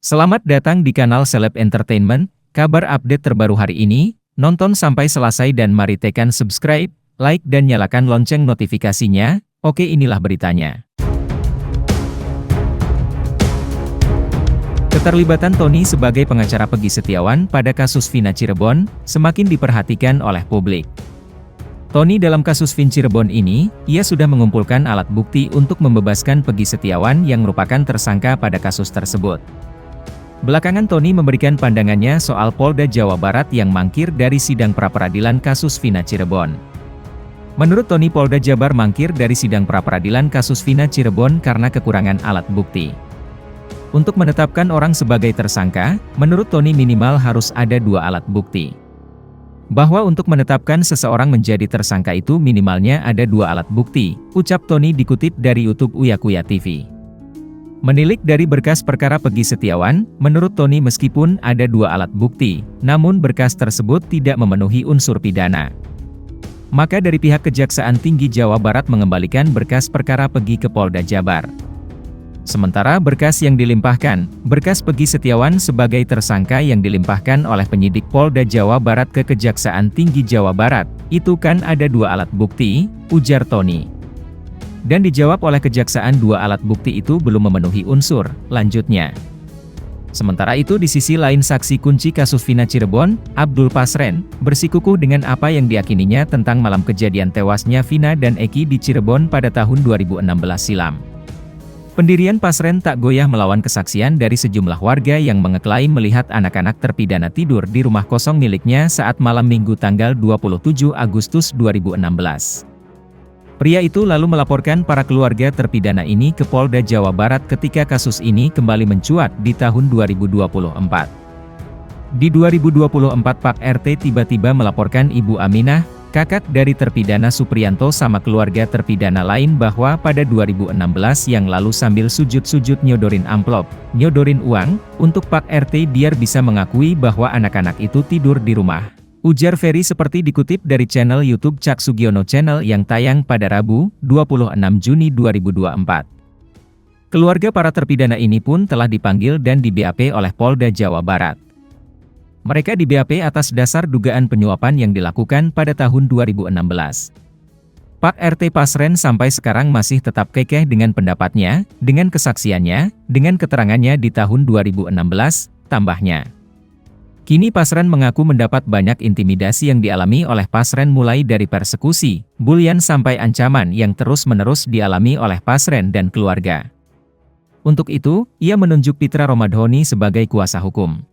Selamat datang di kanal Seleb Entertainment, kabar update terbaru hari ini, nonton sampai selesai dan mari tekan subscribe, like dan nyalakan lonceng notifikasinya. Oke, inilah beritanya. Keterlibatan Tony sebagai pengacara Peggy Setiawan pada kasus Vina Cirebon, semakin diperhatikan oleh publik. Tony dalam kasus Vina Cirebon ini, ia sudah mengumpulkan alat bukti untuk membebaskan Peggy Setiawan yang merupakan tersangka pada kasus tersebut. Belakangan Tony memberikan pandangannya soal Polda Jawa Barat yang mangkir dari sidang pra-peradilan kasus Vina Cirebon. Menurut Tony, Polda Jabar mangkir dari sidang pra-peradilan kasus Vina Cirebon karena kekurangan alat bukti. Untuk menetapkan orang sebagai tersangka, menurut Tony minimal harus ada 2 alat bukti. Bahwa untuk menetapkan seseorang menjadi tersangka itu minimalnya ada 2 alat bukti, ucap Tony dikutip dari YouTube Uyakuya TV. Menilik dari berkas perkara Peggy Setiawan, menurut Tony meskipun ada 2 alat bukti, namun berkas tersebut tidak memenuhi unsur pidana. Maka dari pihak Kejaksaan Tinggi Jawa Barat mengembalikan berkas perkara Peggy ke Polda Jabar. Sementara berkas yang dilimpahkan, berkas Peggy Setiawan sebagai tersangka yang dilimpahkan oleh penyidik Polda Jawa Barat ke Kejaksaan Tinggi Jawa Barat, itu kan ada 2 alat bukti, ujar Tony. Dan dijawab oleh Kejaksaan 2 alat bukti itu belum memenuhi unsur, lanjutnya. Sementara itu di sisi lain saksi kunci kasus Vina Cirebon, Abdul Pasren, bersikukuh dengan apa yang diyakininya tentang malam kejadian tewasnya Vina dan Eki di Cirebon pada tahun 2016 silam. Pendirian Pasren tak goyah melawan kesaksian dari sejumlah warga yang mengeklaim melihat anak-anak terpidana tidur di rumah kosong miliknya saat malam Minggu tanggal 27 Agustus 2016. Pria itu lalu melaporkan para keluarga terpidana ini ke Polda Jawa Barat ketika kasus ini kembali mencuat di tahun 2024. Di 2024 Pak RT tiba-tiba melaporkan Ibu Aminah, kakak dari terpidana Supriyanto sama keluarga terpidana lain bahwa pada 2016 yang lalu sambil sujud-sujud nyodorin amplop, nyodorin uang, untuk Pak RT biar bisa mengakui bahwa anak-anak itu tidur di rumah. Ujar Ferry seperti dikutip dari channel YouTube Cak Sugiono Channel yang tayang pada Rabu, 26 Juni 2024. Keluarga para terpidana ini pun telah dipanggil dan di-BAP oleh Polda Jawa Barat. Mereka di-BAP atas dasar dugaan penyuapan yang dilakukan pada tahun 2016. Pak RT Pasren sampai sekarang masih tetap kekeh dengan pendapatnya, dengan kesaksiannya, dengan keterangannya di tahun 2016, tambahnya. Kini Pasren mengaku mendapat banyak intimidasi yang dialami oleh Pasren mulai dari persekusi, bulian sampai ancaman yang terus-menerus dialami oleh Pasren dan keluarga. Untuk itu, ia menunjuk Pitra Romadhoni sebagai kuasa hukum.